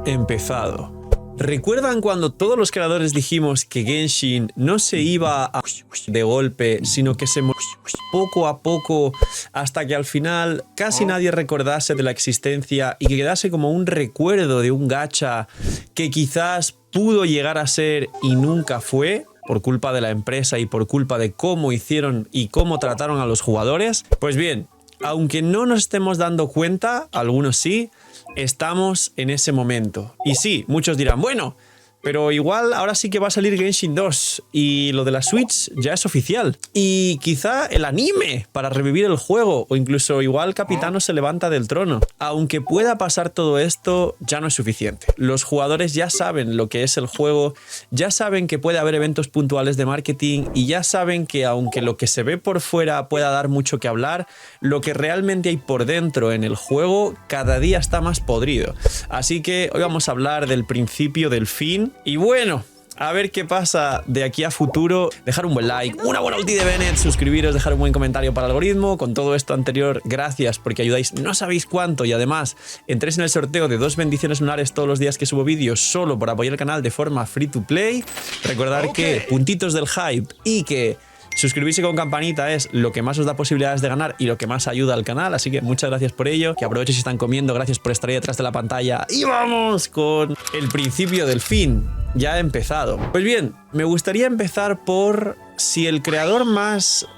empezado. ¿Recuerdan cuando todos los creadores dijimos que Genshin no se iba a de golpe, sino que se poco a poco hasta que al final casi nadie recordase de la existencia y que quedase como un recuerdo de un gacha que quizás pudo llegar a ser y nunca fue? Por culpa de la empresa y por culpa de cómo hicieron y cómo trataron a los jugadores. Pues bien, aunque no nos estemos dando cuenta, algunos sí, estamos en ese momento. Y sí, muchos dirán, bueno, pero igual ahora sí que va a salir Genshin 2 y lo de la Switch ya es oficial. Y quizá el anime para revivir el juego o incluso igual Capitano se levanta del trono. Aunque pueda pasar todo esto, ya no es suficiente. Los jugadores ya saben lo que es el juego, ya saben que puede haber eventos puntuales de marketing y ya saben que aunque lo que se ve por fuera pueda dar mucho que hablar, lo que realmente hay por dentro en el juego cada día está más podrido. Así que hoy vamos a hablar del principio, del fin. Y bueno, a ver qué pasa de aquí a futuro. Dejar un buen like, una buena ulti de Bennett, suscribiros, dejar un buen comentario para el algoritmo. Con todo esto anterior, gracias porque ayudáis no sabéis cuánto y además entréis en el sorteo de 2 bendiciones lunares todos los días que subo vídeos solo por apoyar el canal de forma free to play. Recordar que puntitos del hype y que suscribirse con campanita es lo que más os da posibilidades de ganar y lo que más ayuda al canal, así que muchas gracias por ello, que aprovechen si están comiendo, gracias por estar ahí detrás de la pantalla y vamos con el principio del fin, ya ha empezado. Pues bien, me gustaría empezar por si el creador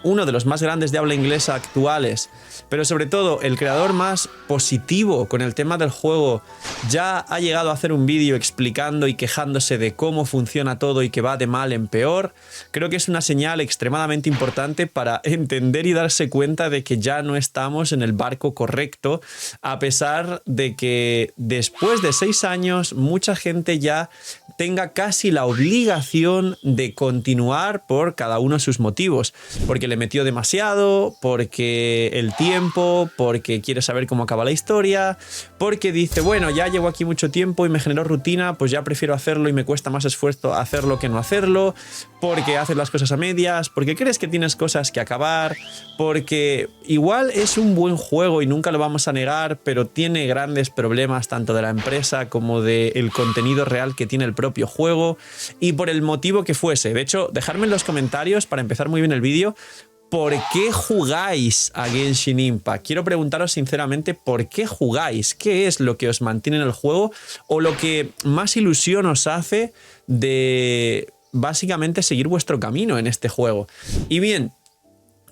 uno de los más grandes de habla inglesa actuales, pero sobre todo el creador más positivo con el tema del juego, ya ha llegado a hacer un vídeo explicando y quejándose de cómo funciona todo y que va de mal en peor, creo que es una señal extremadamente importante para entender y darse cuenta de que ya no estamos en el barco correcto, a pesar de que después de 6 años mucha gente ya tenga casi la obligación de continuar por cada uno de sus motivos, porque le metió demasiado, porque el tiempo, porque quiere saber cómo acaba la historia, porque dice, bueno, ya llevo aquí mucho tiempo y me generó rutina, pues ya prefiero hacerlo y me cuesta más esfuerzo hacerlo que no hacerlo, porque haces las cosas a medias, porque crees que tienes cosas que acabar, porque igual es un buen juego y nunca lo vamos a negar, pero tiene grandes problemas tanto de la empresa como del contenido real que tiene el propio juego, y por el motivo que fuese. De hecho, dejadme en los comentarios, para empezar muy bien el vídeo, ¿por qué jugáis a Genshin Impact? Quiero preguntaros sinceramente ¿por qué jugáis? ¿Qué es lo que os mantiene en el juego o lo que más ilusión os hace de básicamente seguir vuestro camino en este juego? Y bien,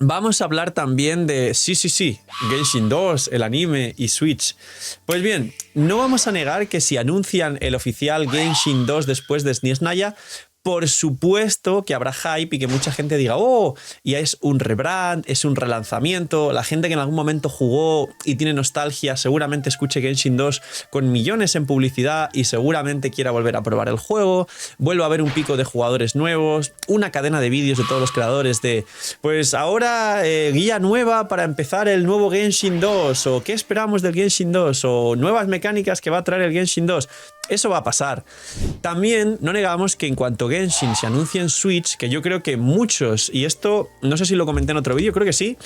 vamos a hablar también de, sí, Genshin 2, el anime y Switch. Pues bien, no vamos a negar que si anuncian el oficial Genshin 2 después de Sniesnaya, por supuesto que habrá hype y que mucha gente diga, oh, ya es un rebrand, es un relanzamiento. La gente que en algún momento jugó y tiene nostalgia seguramente escuche Genshin 2 con millones en publicidad y seguramente quiera volver a probar el juego. Vuelva a haber un pico de jugadores nuevos, una cadena de vídeos de todos los creadores de, pues ahora guía nueva para empezar el nuevo Genshin 2, o qué esperamos del Genshin 2, o nuevas mecánicas que va a traer el Genshin 2. Eso va a pasar. También no negamos que en cuanto Genshin se anuncie en Switch, que yo creo que muchos, y esto no sé si lo comenté en otro vídeo, creo que sí,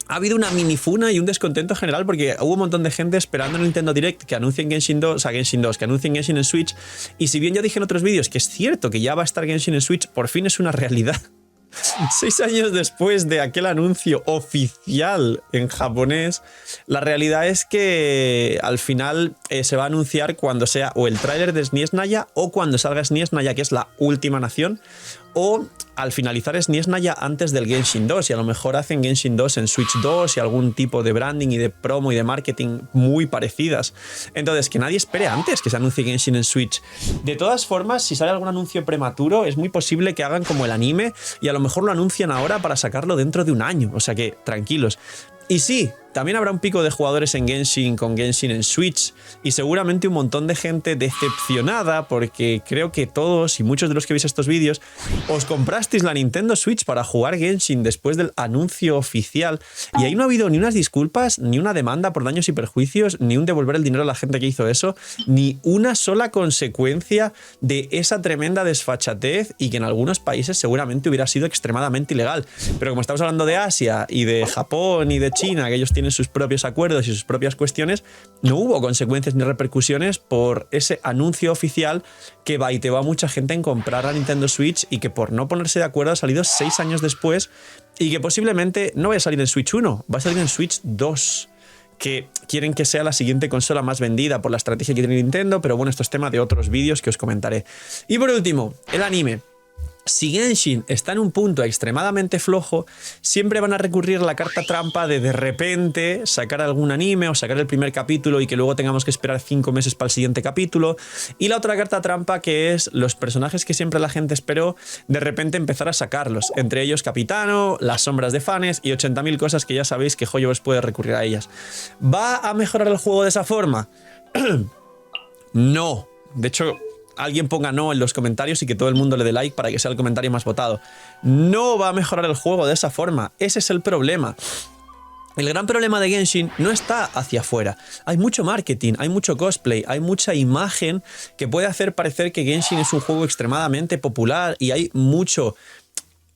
ha habido una minifuna y un descontento general porque hubo un montón de gente esperando en Nintendo Direct que anuncien Genshin 2, que anuncien Genshin en Switch, y si bien yo dije en otros vídeos que es cierto que ya va a estar Genshin en Switch, por fin es una realidad. 6 años después de aquel anuncio oficial en japonés, la realidad es que al final se va a anunciar cuando sea o el tráiler de Sniesnaya o cuando salga Sniesnaya, que es la última nación, o al finalizar Sniesnaya antes del Genshin 2, y a lo mejor hacen Genshin 2 en Switch 2 y algún tipo de branding y de promo y de marketing muy parecidas. Entonces, que nadie espere antes que se anuncie Genshin en Switch. De todas formas, si sale algún anuncio prematuro, es muy posible que hagan como el anime y a lo mejor lo anuncian ahora para sacarlo dentro de un año. O sea que, tranquilos. Y sí, también habrá un pico de jugadores en Genshin con Genshin en Switch y seguramente un montón de gente decepcionada porque creo que todos y muchos de los que veis estos vídeos os comprasteis la Nintendo Switch para jugar Genshin después del anuncio oficial y ahí no ha habido ni unas disculpas, ni una demanda por daños y perjuicios, ni un devolver el dinero a la gente que hizo eso, ni una sola consecuencia de esa tremenda desfachatez y que en algunos países seguramente hubiera sido extremadamente ilegal. Pero como estamos hablando de Asia y de Japón y de China, que ellos tienen tienen sus propios acuerdos y sus propias cuestiones, no hubo consecuencias ni repercusiones por ese anuncio oficial que baiteó a mucha gente en comprar la Nintendo Switch y que por no ponerse de acuerdo ha salido 6 años después y que posiblemente no vaya a salir en Switch 1, va a salir en Switch 2. Que quieren que sea la siguiente consola más vendida por la estrategia que tiene Nintendo, pero bueno, esto es tema de otros vídeos que os comentaré. Y por último, el anime. Si Genshin está en un punto extremadamente flojo, siempre van a recurrir a la carta trampa de repente sacar algún anime o sacar el primer capítulo y que luego tengamos que esperar 5 meses para el siguiente capítulo. Y la otra carta trampa, que es los personajes que siempre la gente esperó, de repente empezar a sacarlos. Entre ellos Capitano, las sombras de fans y 80.000 cosas que ya sabéis que Hoyoverse puede recurrir a ellas. ¿Va a mejorar el juego de esa forma? No. De hecho, alguien ponga no en los comentarios y que todo el mundo le dé like para que sea el comentario más votado. No va a mejorar el juego de esa forma. Ese es el problema. El gran problema de Genshin no está hacia afuera. Hay mucho marketing, hay mucho cosplay, hay mucha imagen que puede hacer parecer que Genshin es un juego extremadamente popular y hay mucho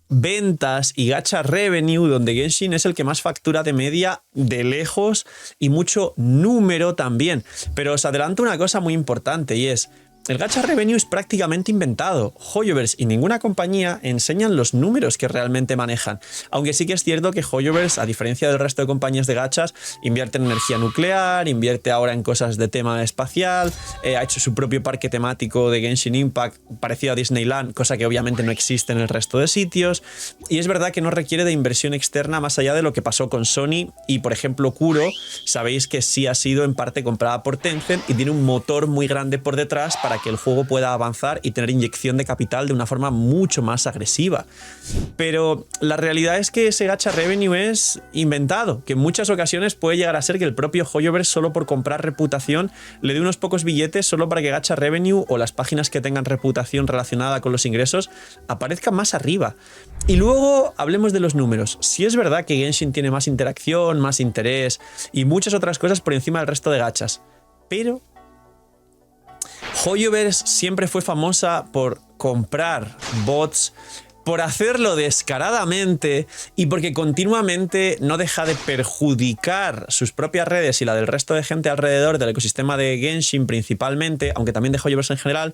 ventas y gacha revenue donde Genshin es el que más factura de media de lejos y mucho número también. Pero os adelanto una cosa muy importante y es: el gacha revenue es prácticamente inventado. Hoyoverse y ninguna compañía enseñan los números que realmente manejan. Aunque sí que es cierto que Hoyoverse, a diferencia del resto de compañías de gachas, invierte en energía nuclear, invierte ahora en cosas de tema espacial, ha hecho su propio parque temático de Genshin Impact parecido a Disneyland, cosa que obviamente no existe en el resto de sitios. Y es verdad que no requiere de inversión externa más allá de lo que pasó con Sony y, por ejemplo, Kuro, sabéis que sí ha sido en parte comprada por Tencent y tiene un motor muy grande por detrás para que el juego pueda avanzar y tener inyección de capital de una forma mucho más agresiva. Pero la realidad es que ese gacha revenue es inventado, que en muchas ocasiones puede llegar a ser que el propio Hoyoverse, solo por comprar reputación, le dé unos pocos billetes solo para que gacha revenue o las páginas que tengan reputación relacionada con los ingresos aparezcan más arriba. Y luego hablemos de los números. Si es verdad que Genshin tiene más interacción, más interés y muchas otras cosas por encima del resto de gachas, pero Hoyoverse siempre fue famosa por comprar bots, por hacerlo descaradamente y porque continuamente no deja de perjudicar sus propias redes y la del resto de gente alrededor del ecosistema de Genshin principalmente, aunque también de Hoyoverse en general,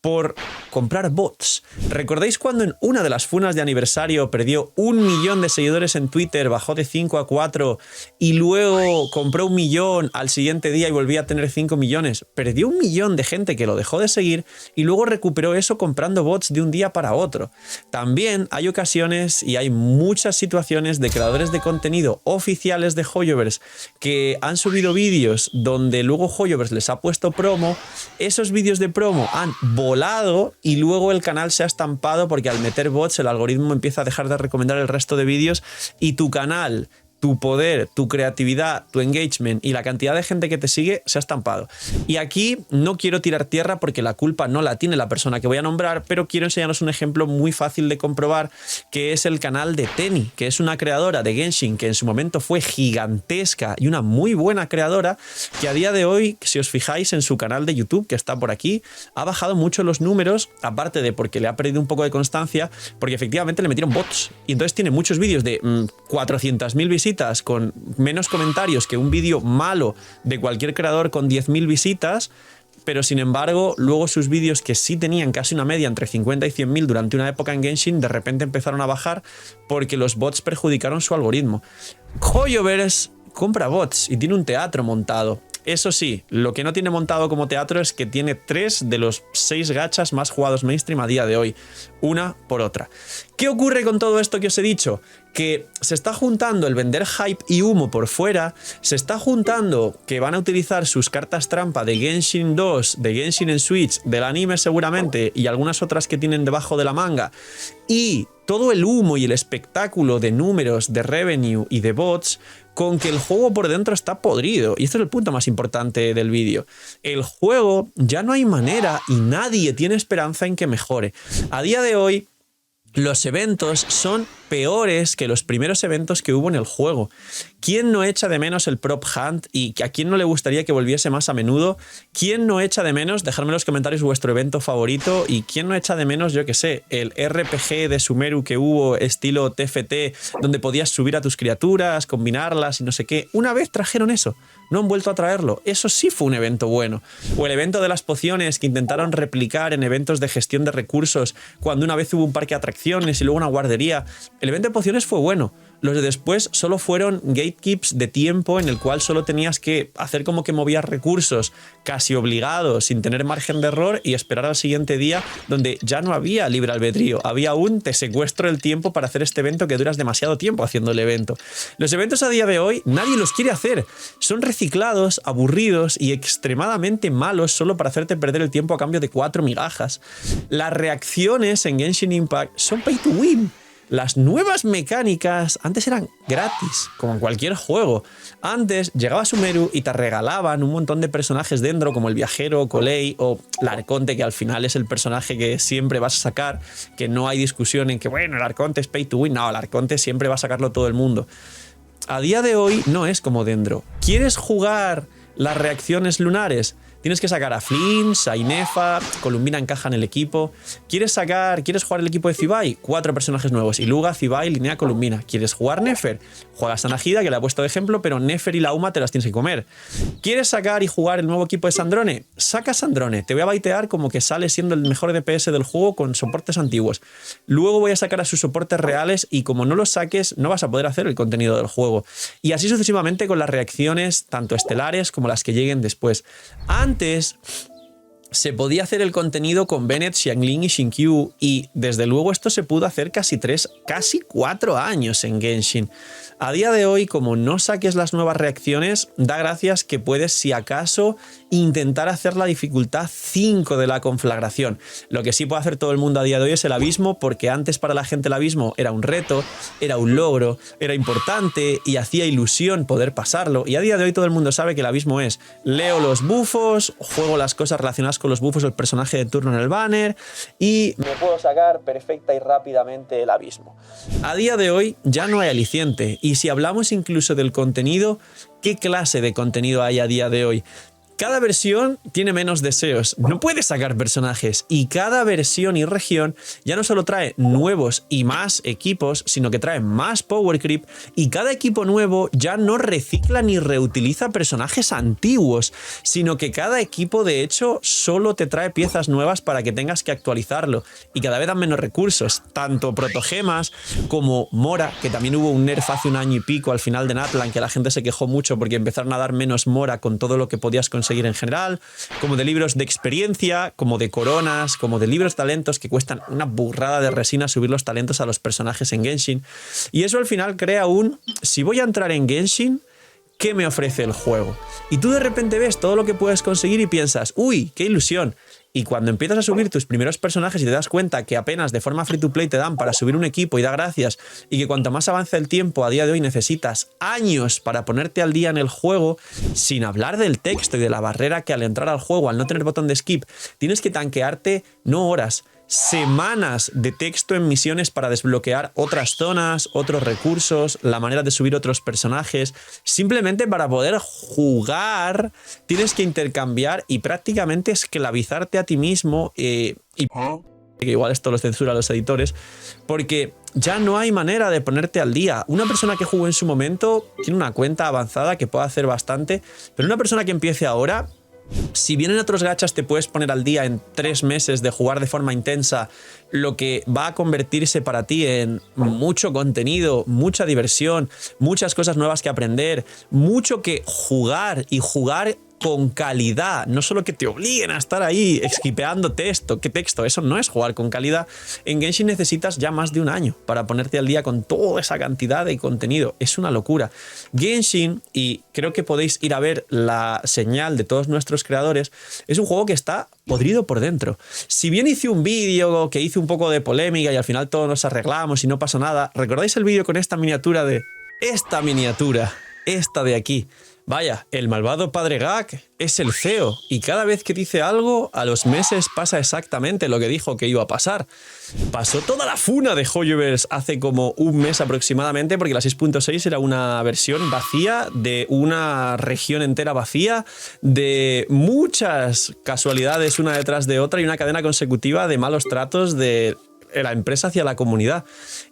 por comprar bots. ¿Recordáis cuando en una de las funas de aniversario perdió 1 millón de seguidores en Twitter, bajó de 5 a 4 y luego compró 1 millón al siguiente día y volvía a tener 5 millones? Perdió 1 millón de gente que lo dejó de seguir y luego recuperó eso comprando bots de un día para otro. También hay ocasiones y hay muchas situaciones de creadores de contenido oficiales de Hoyoverse que han subido vídeos donde luego Hoyoverse les ha puesto promo. Esos vídeos de promo han volado y luego el canal se ha estampado porque al meter bots el algoritmo empieza a dejar de recomendar el resto de vídeos y tu canal, tu poder, tu creatividad, tu engagement y la cantidad de gente que te sigue se ha estampado. Y aquí no quiero tirar tierra porque la culpa no la tiene la persona que voy a nombrar, pero quiero enseñaros un ejemplo muy fácil de comprobar, que es el canal de Tenny, que es una creadora de Genshin que en su momento fue gigantesca y una muy buena creadora, que a día de hoy, si os fijáis en su canal de YouTube, que está por aquí, ha bajado mucho los números, aparte de porque le ha perdido un poco de constancia, porque efectivamente le metieron bots. Y entonces tiene muchos vídeos de 400.000 visitas con menos comentarios que un vídeo malo de cualquier creador con 10.000 visitas, pero sin embargo luego sus vídeos, que sí tenían casi una media entre 50 y 100.000 durante una época en Genshin, de repente empezaron a bajar porque los bots perjudicaron su algoritmo. Hoyoverse compra bots y tiene un teatro montado. Eso sí, lo que no tiene montado como teatro es que tiene 3 de los 6 gachas más jugados mainstream a día de hoy, una por otra. ¿Qué ocurre con todo esto que os he dicho? Que se está juntando el vender hype y humo por fuera, se está juntando que van a utilizar sus cartas trampa de Genshin 2, de Genshin en Switch, del anime seguramente y algunas otras que tienen debajo de la manga, y todo el humo y el espectáculo de números, de revenue y de bots, con que el juego por dentro está podrido. Y este es el punto más importante del vídeo. El juego ya no hay manera y nadie tiene esperanza en que mejore. A día de hoy, los eventos son peores que los primeros eventos que hubo en el juego. ¿Quién no echa de menos el Prop Hunt y a quién no le gustaría que volviese más a menudo? ¿Quién no echa de menos, dejadme en los comentarios vuestro evento favorito, y quién no echa de menos, yo que sé, el RPG de Sumeru que hubo estilo TFT, donde podías subir a tus criaturas, combinarlas y no sé qué? Una vez trajeron eso, no han vuelto a traerlo. Eso sí fue un evento bueno. O el evento de las pociones que intentaron replicar en eventos de gestión de recursos, cuando una vez hubo un parque de atracciones y luego una guardería. El evento de pociones fue bueno. Los de después solo fueron gatekeeps de tiempo en el cual solo tenías que hacer como que movías recursos casi obligados, sin tener margen de error, y esperar al siguiente día, donde ya no había libre albedrío. Había un te secuestro el tiempo para hacer este evento que duras demasiado tiempo haciendo el evento. Los eventos a día de hoy nadie los quiere hacer. Son reciclados, aburridos y extremadamente malos solo para hacerte perder el tiempo a cambio de 4 migajas. Las reacciones en Genshin Impact son pay to win. Las nuevas mecánicas antes eran gratis, como en cualquier juego. Antes llegaba Sumeru y te regalaban un montón de personajes dentro, como el viajero, Colei o el Arconte, que al final es el personaje que siempre vas a sacar, que no hay discusión en que, bueno, el Arconte es pay to win. No, el Arconte siempre va a sacarlo todo el mundo. A día de hoy no es como dentro. ¿Quieres jugar las reacciones lunares? Tienes que sacar a Flinch, a Inefa, Columbina encaja en el equipo. ¿Quieres jugar el equipo de Zibai? 4 personajes nuevos: Iluga, Zibai, Linea, Columbina. ¿Quieres jugar Nefer? Juegas a Nahida, que le he puesto de ejemplo, pero Nefer y la Uma te las tienes que comer. ¿Quieres sacar y jugar el nuevo equipo de Sandrone? Saca Sandrone. Te voy a baitear como que sale siendo el mejor DPS del juego con soportes antiguos. Luego voy a sacar a sus soportes reales y como no los saques, no vas a poder hacer el contenido del juego. Y así sucesivamente con las reacciones, tanto estelares como las que lleguen después. Antes se podía hacer el contenido con Bennett, Xiangling y Xingqiu, y desde luego esto se pudo hacer casi 4 años en Genshin. A día de hoy, como no saques las nuevas reacciones, da gracias que puedes, si acaso, intentar hacer la dificultad 5 de la conflagración. Lo que sí puede hacer todo el mundo a día de hoy es el abismo, porque antes para la gente el abismo era un reto, era un logro, era importante y hacía ilusión poder pasarlo. Y a día de hoy todo el mundo sabe que el abismo es: leo los bufos, juego las cosas relacionadas con los bufos del personaje de turno en el banner y me puedo sacar perfecta y rápidamente el abismo. A día de hoy ya no hay aliciente. Y si hablamos incluso del contenido, ¿qué clase de contenido hay a día de hoy? Cada versión tiene menos deseos, no puedes sacar personajes, y cada versión y región ya no solo trae nuevos y más equipos, sino que trae más power creep, y cada equipo nuevo ya no recicla ni reutiliza personajes antiguos, sino que cada equipo de hecho solo te trae piezas nuevas para que tengas que actualizarlo, y cada vez dan menos recursos, tanto protogemas como Mora, que también hubo un nerf hace un año y pico al final de Natlan, que la gente se quejó mucho porque empezaron a dar menos Mora con todo lo que podías conseguir en general, como de libros de experiencia, como de coronas, como de libros talentos que cuestan una burrada de resina subir los talentos a los personajes en Genshin. Y eso al final crea si voy a entrar en Genshin, ¿qué me ofrece el juego? Y tú de repente ves todo lo que puedes conseguir y piensas, uy, qué ilusión. Y cuando empiezas a subir tus primeros personajes y te das cuenta que apenas de forma free to play te dan para subir un equipo y da gracias, y que cuanto más avanza el tiempo a día de hoy necesitas años para ponerte al día en el juego, sin hablar del texto y de la barrera que al entrar al juego, al no tener botón de skip, tienes que tanquearte no horas, semanas de texto en misiones para desbloquear otras zonas, otros recursos, la manera de subir otros personajes. Simplemente para poder jugar tienes que intercambiar y prácticamente esclavizarte a ti mismo que igual esto lo censura a los editores, porque ya no hay manera de ponerte al día. Una persona que jugó en su momento tiene una cuenta avanzada que puede hacer bastante, pero una persona que empiece ahora, si bien en otros gachas te puedes poner al día en 3 meses de jugar de forma intensa, lo que va a convertirse para ti en mucho contenido, mucha diversión, muchas cosas nuevas que aprender, mucho que jugar y jugar con calidad, no solo que te obliguen a estar ahí esquipeando texto. ¿Qué texto? Eso no es jugar con calidad. En Genshin necesitas ya más de un año para ponerte al día con toda esa cantidad de contenido. Es una locura. Genshin, y creo que podéis ir a ver la señal de todos nuestros creadores, es un juego que está podrido por dentro. Si bien hice un vídeo que hice un poco de polémica y al final todos nos arreglamos y no pasó nada, ¿recordáis el vídeo con esta miniatura esta de aquí? Vaya, el malvado padre Gak es el CEO y cada vez que dice algo, a los meses pasa exactamente lo que dijo que iba a pasar. Pasó toda la funa de Hoyoverse hace como un mes aproximadamente, porque la 6.6 era una versión vacía, de una región entera vacía, de muchas casualidades una detrás de otra y una cadena consecutiva de malos tratos de la empresa hacia la comunidad.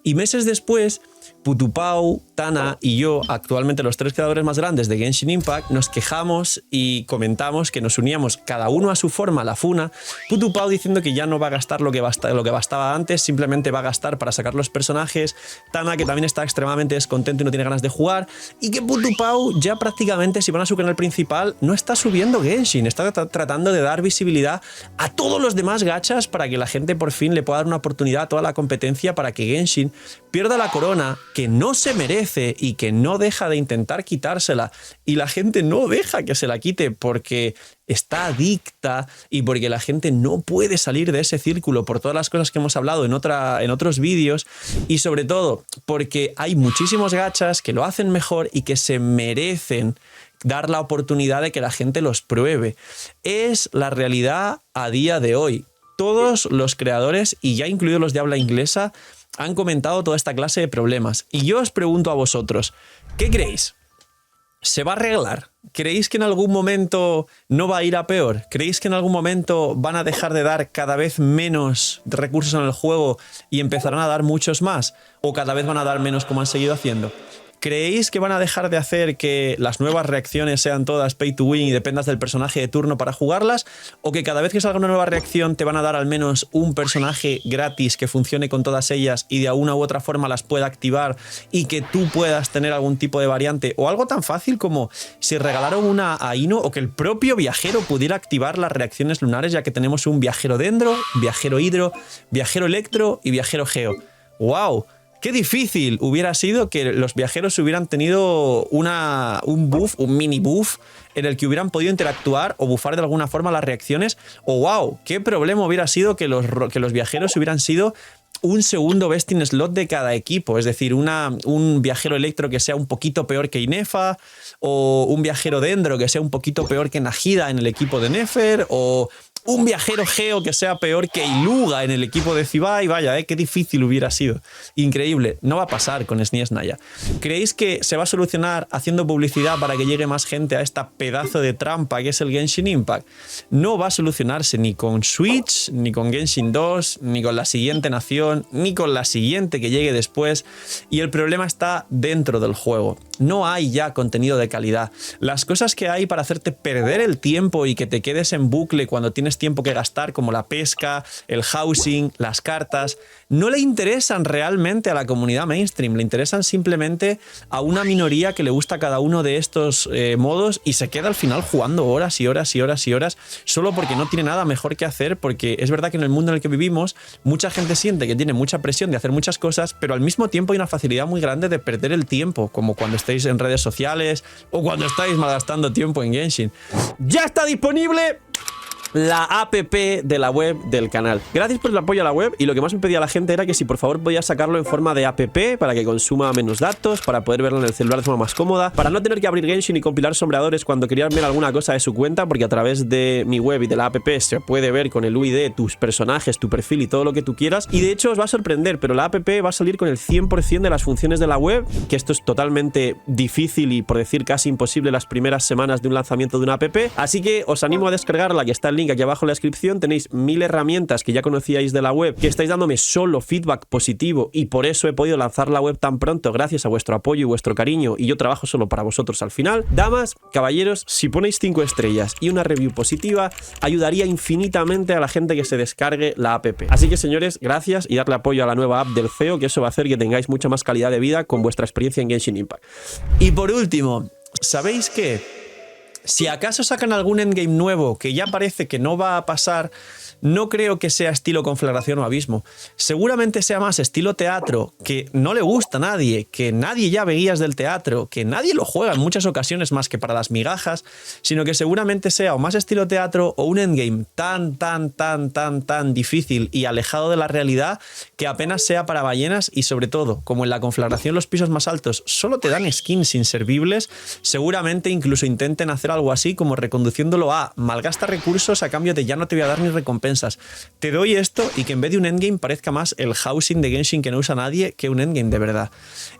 Y meses después, Putupau, Tana y yo, actualmente los 3 creadores más grandes de Genshin Impact, nos quejamos y comentamos que nos uníamos cada uno a su forma a la funa. Putupau diciendo que ya no va a gastar lo que bastaba antes, simplemente va a gastar para sacar los personajes. Tana, que también está extremadamente descontento y no tiene ganas de jugar. Y que Putupau ya prácticamente, si van a su canal principal, no está subiendo Genshin, está tratando de dar visibilidad a todos los demás gachas para que la gente por fin le pueda dar una oportunidad a toda la competencia, para que Genshin pierda la corona que no se merece y que no deja de intentar quitársela, y la gente no deja que se la quite porque está adicta y porque la gente no puede salir de ese círculo por todas las cosas que hemos hablado en otros vídeos, y sobre todo porque hay muchísimos gachas que lo hacen mejor y que se merecen dar la oportunidad de que la gente los pruebe. Es la realidad a día de hoy. Todos los creadores, y ya incluidos los de habla inglesa, han comentado toda esta clase de problemas. Y yo os pregunto a vosotros, ¿qué creéis? ¿Se va a arreglar? ¿Creéis que en algún momento no va a ir a peor? ¿Creéis que en algún momento van a dejar de dar cada vez menos recursos en el juego y empezarán a dar muchos más? ¿O cada vez van a dar menos como han seguido haciendo? ¿Creéis que van a dejar de hacer que las nuevas reacciones sean todas pay to win y dependas del personaje de turno para jugarlas? ¿O que cada vez que salga una nueva reacción te van a dar al menos un personaje gratis que funcione con todas ellas y de una u otra forma las pueda activar y que tú puedas tener algún tipo de variante? O algo tan fácil como si regalaron una a Ino, o que el propio viajero pudiera activar las reacciones lunares, ya que tenemos un viajero Dendro, viajero Hidro, viajero Electro y viajero Geo. ¡Wow! Qué difícil hubiera sido que los viajeros hubieran tenido un buff, un mini buff, en el que hubieran podido interactuar o bufar de alguna forma las reacciones. O wow, qué problema hubiera sido que los viajeros hubieran sido un segundo best in slot de cada equipo. Es decir, un viajero Electro que sea un poquito peor que Inefa, o un viajero Dendro que sea un poquito peor que Najida en el equipo de Nefer, o un viajero Geo que sea peor que Iluga en el equipo de Zibai. Vaya, qué difícil hubiera sido. Increíble. No va a pasar con SNES Naya. ¿Creéis que se va a solucionar haciendo publicidad para que llegue más gente a esta pedazo de trampa que es el Genshin Impact? No va a solucionarse ni con Switch, ni con Genshin 2, ni con la siguiente nación, ni con la siguiente que llegue después. Y el problema está dentro del juego. No hay ya contenido de calidad. Las cosas que hay para hacerte perder el tiempo y que te quedes en bucle cuando tienes tiempo que gastar, como la pesca, el housing, las cartas, no le interesan realmente a la comunidad mainstream, le interesan simplemente a una minoría que le gusta cada uno de estos modos y se queda al final jugando horas y horas y horas y horas solo porque no tiene nada mejor que hacer, porque es verdad que en el mundo en el que vivimos mucha gente siente que tiene mucha presión de hacer muchas cosas, pero al mismo tiempo hay una facilidad muy grande de perder el tiempo, como cuando estáis en redes sociales o cuando estáis malgastando tiempo en Genshin. ¡Ya está disponible la app de la web del canal! Gracias por el apoyo a la web, y lo que más me pedía la gente era que si por favor podía sacarlo en forma de app para que consuma menos datos, para poder verlo en el celular de forma más cómoda, para no tener que abrir Genshin y compilar sombreadores cuando querían ver alguna cosa de su cuenta, porque a través de mi web y de la app se puede ver con el UID tus personajes, tu perfil y todo lo que tú quieras. Y de hecho os va a sorprender, pero la app va a salir con el 100% de las funciones de la web, que esto es totalmente difícil y por decir casi imposible las primeras semanas de un lanzamiento de una app, así que os animo a descargarla, que está el link aquí abajo en la descripción. Tenéis 1000 herramientas que ya conocíais de la web, que estáis dándome solo feedback positivo, y por eso he podido lanzar la web tan pronto, gracias a vuestro apoyo y vuestro cariño, y yo trabajo solo para vosotros al final. Damas, caballeros, si ponéis 5 estrellas y una review positiva, ayudaría infinitamente a la gente que se descargue la app. Así que señores, gracias, y darle apoyo a la nueva app del CEO, que eso va a hacer que tengáis mucha más calidad de vida con vuestra experiencia en Genshin Impact. Y por último, ¿sabéis qué? Si acaso sacan algún endgame nuevo que ya parece que no va a pasar, no creo que sea estilo Conflagración o Abismo. Seguramente sea más estilo teatro, que no le gusta a nadie, que nadie ya ve guías del teatro, que nadie lo juega en muchas ocasiones más que para las migajas, sino que seguramente sea o más estilo teatro o un endgame tan difícil y alejado de la realidad que apenas sea para ballenas y sobre todo, como en la Conflagración los pisos más altos solo te dan skins inservibles, seguramente incluso intenten hacer algo así como reconduciéndolo a malgasta recursos a cambio de ya no te voy a dar ni recompensas. Te doy esto y que en vez de un endgame parezca más el housing de Genshin que no usa nadie que un endgame de verdad.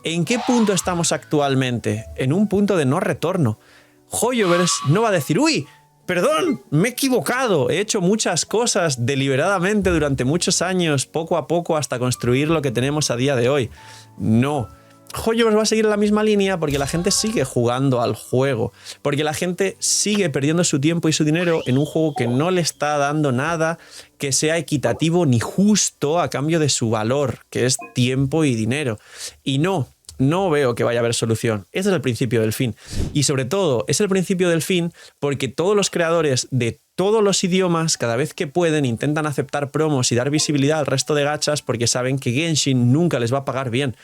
¿En qué punto estamos actualmente? En un punto de no retorno. Hoyoverse no va a decir, uy, perdón, me he equivocado, he hecho muchas cosas deliberadamente durante muchos años, poco a poco hasta construir lo que tenemos a día de hoy. No. Hoyoverse va a seguir la misma línea porque la gente sigue jugando al juego, porque la gente sigue perdiendo su tiempo y su dinero en un juego que no le está dando nada que sea equitativo ni justo a cambio de su valor, que es tiempo y dinero. Y no veo que vaya a haber solución. Este es el principio del fin. Y sobre todo, es el principio del fin porque todos los creadores de todos los idiomas, cada vez que pueden, intentan aceptar promos y dar visibilidad al resto de gachas porque saben que Genshin nunca les va a pagar bien.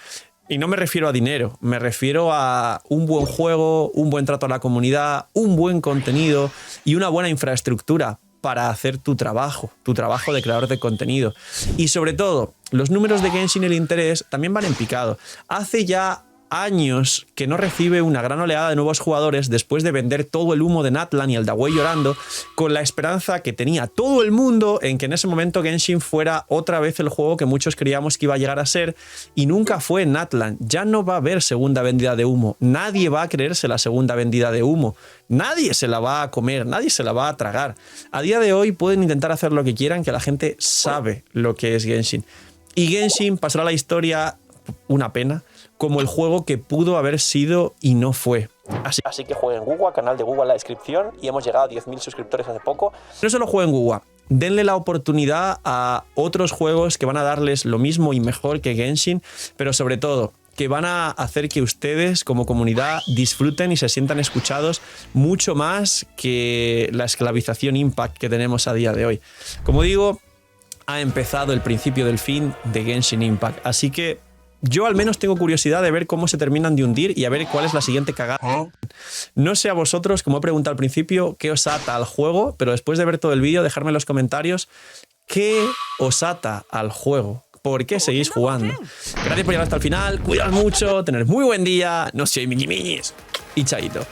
Y no me refiero a dinero, me refiero a un buen juego, un buen trato a la comunidad, un buen contenido y una buena infraestructura para hacer tu trabajo de creador de contenido. Y sobre todo, los números de Genshin y el interés también van en picado. Hace ya años que no recibe una gran oleada de nuevos jugadores después de vender todo el humo de Natlan y el Dawei llorando, con la esperanza que tenía todo el mundo en que en ese momento Genshin fuera otra vez el juego que muchos creíamos que iba a llegar a ser, y nunca fue Natlan. Ya no va a haber segunda vendida de humo. Nadie va a creerse la segunda vendida de humo. Nadie se la va a comer, nadie se la va a tragar. A día de hoy pueden intentar hacer lo que quieran, que la gente sabe lo que es Genshin. Y Genshin pasará a la historia, una pena, como el juego que pudo haber sido y no fue. Así que jueguen WuWa, canal de WuWa en la descripción, y hemos llegado a 10.000 suscriptores hace poco. No solo jueguen WuWa, denle la oportunidad a otros juegos que van a darles lo mismo y mejor que Genshin, pero sobre todo que van a hacer que ustedes como comunidad disfruten y se sientan escuchados mucho más que la esclavización Impact que tenemos a día de hoy. Como digo, ha empezado el principio del fin de Genshin Impact, así que yo al menos tengo curiosidad de ver cómo se terminan de hundir y a ver cuál es la siguiente cagada. No sé a vosotros, como he preguntado al principio, qué os ata al juego, pero después de ver todo el vídeo, dejadme en los comentarios qué os ata al juego. ¿Por qué seguís jugando? Gracias por llegar hasta el final, cuidad mucho, tener muy buen día, no soy miñimiñis y chaito.